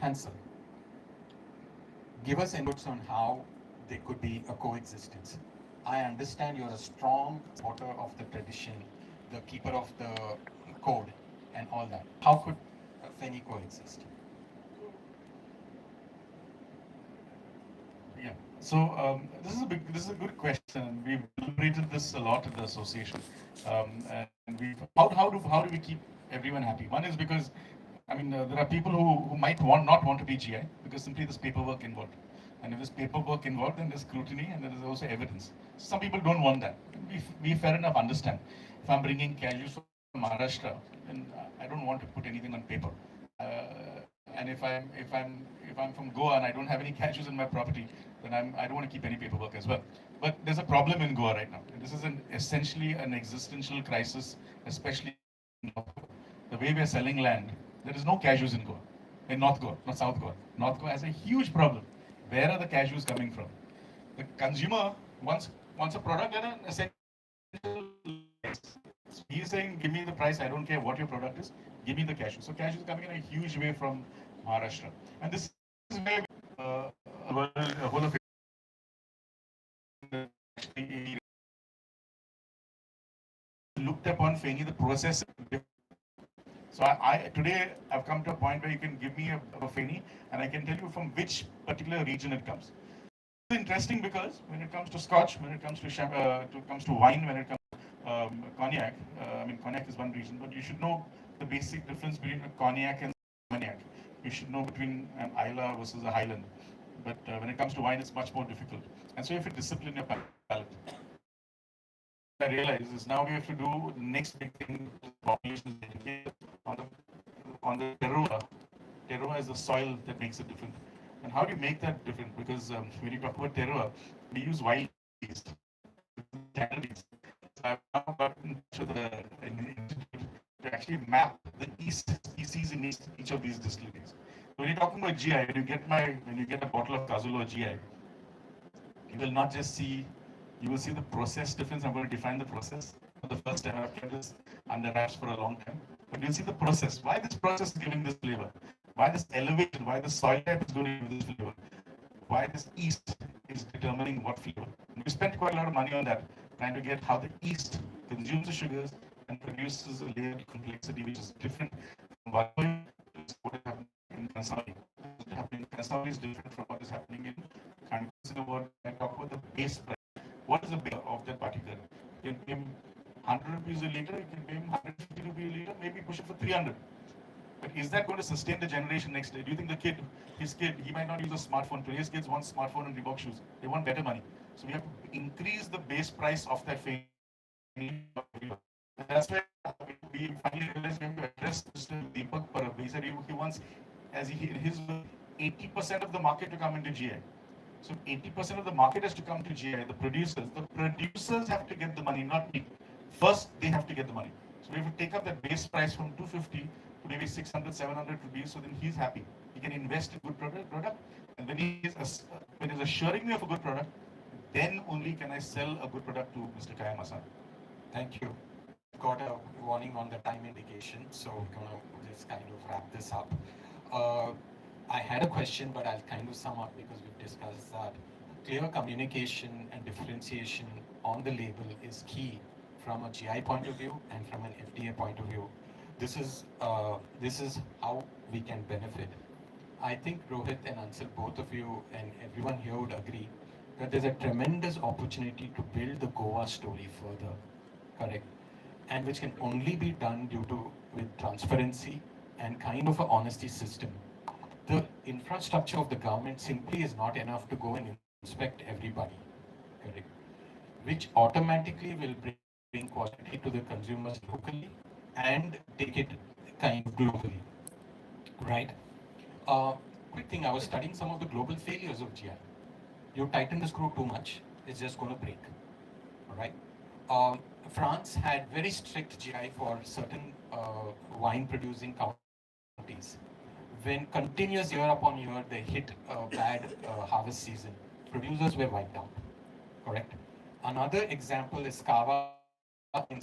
Hansel, give us inputs on how there could be a coexistence. I understand you're a strong supporter of the tradition, the keeper of the code, and all that. How could Feni coexist? Yeah. So this is a good question. We've deliberated this a lot in the association, and how do we keep everyone happy? One is because, I mean, there are people who might not want to be GI because simply there's paperwork involved, and if there's paperwork involved, then there's scrutiny and there is also evidence. Some people don't want that. We fair enough understand. If I'm bringing cashews from Maharashtra, then I don't want to put anything on paper. And if I'm from Goa and I don't have any cashews in my property, then I don't want to keep any paperwork as well. But there's a problem in Goa right now. This is essentially an existential crisis, especially in North Goa. The way we are selling land, there is no cashews in Goa, in North Goa, not South Goa. North Goa has a huge problem. Where are the cashews coming from? The consumer wants a product at an essential price. So he's saying, give me the price. I don't care what your product is. Give me the cashew. So cashews are coming in a huge way from Maharashtra, and this is where a whole of actually looked upon Feni the process. So today I've come to a point where you can give me a Feni, and I can tell you from which particular region it comes. It's interesting because when it comes to Scotch, when it comes to wine, when it comes to cognac, I mean cognac is one region, but you should know the basic difference between a cognac and cognac. You should know between an Isla versus a Highland. But when it comes to wine, it's much more difficult. And so you have to discipline your palate. I realize is now we have to do the next big thing, which is population education on the terroir. Terroir is the soil that makes it different. And how do you make that different? Because when you talk about terroir, we use wild yeast, standard yeast. So I've now gotten to the institute to actually map the yeast species in each of these distilleries. So when you're talking about GI, when you get a bottle of Kazulo GI, you will not just see, you will see the process difference. I'm going to define the process for the first time. I've kept this under wraps for a long time. But you'll see the process. Why this process is giving this flavor? Why this elevation? Why the soil type is going to give this flavor? Why this yeast is determining what flavor? And we spent quite a lot of money on that, trying to get how the yeast consumes the sugars and produces a layered complexity which is different from what is happening in Kansai. What is happening in Kansai is different from what is happening in Kankan. I talk about the base price. What is the base of that particular? You can pay him 100 rupees a liter, you can pay him 150 rupees a liter, maybe push it for 300. But is that going to sustain the generation next day? Do you think his kid, he might not use a smartphone. Today's kids want smartphone and Reebok shoes. They want better money. So we have to increase the base price of that fame. And that's where we finally realized we have to address Mr. Deepak Parab. He said he wants, his 80% of the market to come into GI. So 80% of the market has to come to GI, the producers. The producers have to get the money, not me. First, they have to get the money. So we have to take up that base price from 250 to maybe 600, 700 rupees, so then he's happy. He can invest in good product, and when he's assuring me of a good product, then only can I sell a good product to Mr. Kayama-san. Thank you. We've got a warning on the time indication, so we're going to just kind of wrap this up. Uh, I had a question, but I'll kind of sum up because we've discussed that. Clear communication and differentiation on the label is key from a GI point of view and from an FDA point of view. This is how we can benefit. I think Rohit and Ansel, both of you and everyone here would agree that there's a tremendous opportunity to build the Goa story further, correct? And which can only be done due to with transparency and kind of a honesty system. The infrastructure of the government simply is not enough to go and inspect everybody, correct? Which automatically will bring quality to the consumers locally and take it kind of globally, right? Uh, Quick thing, I was studying some of the global failures of GI. You tighten the screw too much, it's just going to break, all right? France had very strict GI for certain wine producing counties. When continuous year upon year they hit a bad harvest season, producers were wiped out, correct? Another example is Cava in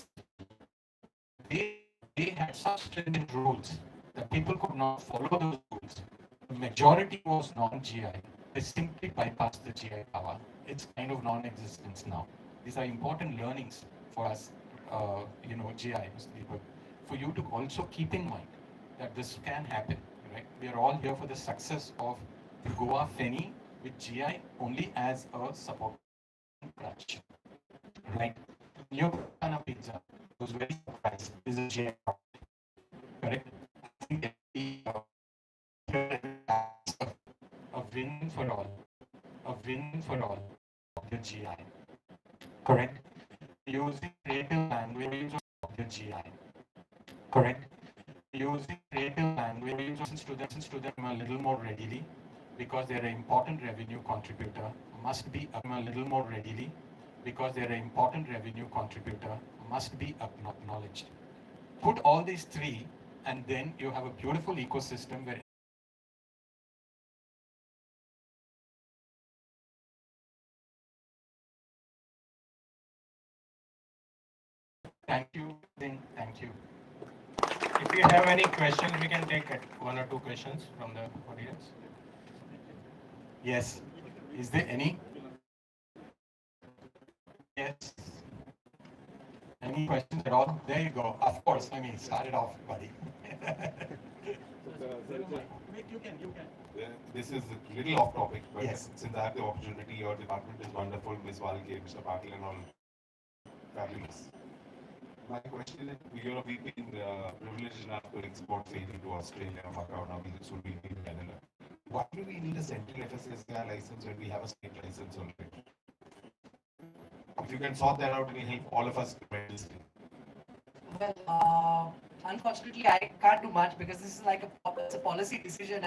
they had such stringent rules that people could not follow those rules, which majority was non-GI. They simply bypassed the GI power. It's kind of non-existence now. These are important learnings for us, GI, for you to also keep in mind that this can happen, right? We are all here for the success of Goa Feni with GI only as a support crutch, right? New Banana pizza was very surprised. This is a GI product, correct? I think a win for all, a win for all of the GI, correct? Using creative language of the GI, correct? Using creative language to them a little more readily because they're an important revenue contributor, must be a little more readily because they're an important revenue contributor, must be acknowledged. Put all these three, and then you have a beautiful ecosystem where thank you, then thank you. If you have any questions, we can take it. One or two questions from the audience. Yes. Is there any? Yes. Any questions at all? There you go. Of course. I mean, start it off, buddy. This is a little off topic, but Yes. since I have the opportunity, your department is wonderful, Ms. Walke, Mr. Patil, and all fabulous. My question is, we've been privileged enough to export safely to Australia, Macau, now we soon be in Canada. Why do we need a central FSSAI license when we have a state license already? If you can sort that out, it will help all of us tremendously. Well, unfortunately, I can't do much because this is like it's a policy decision.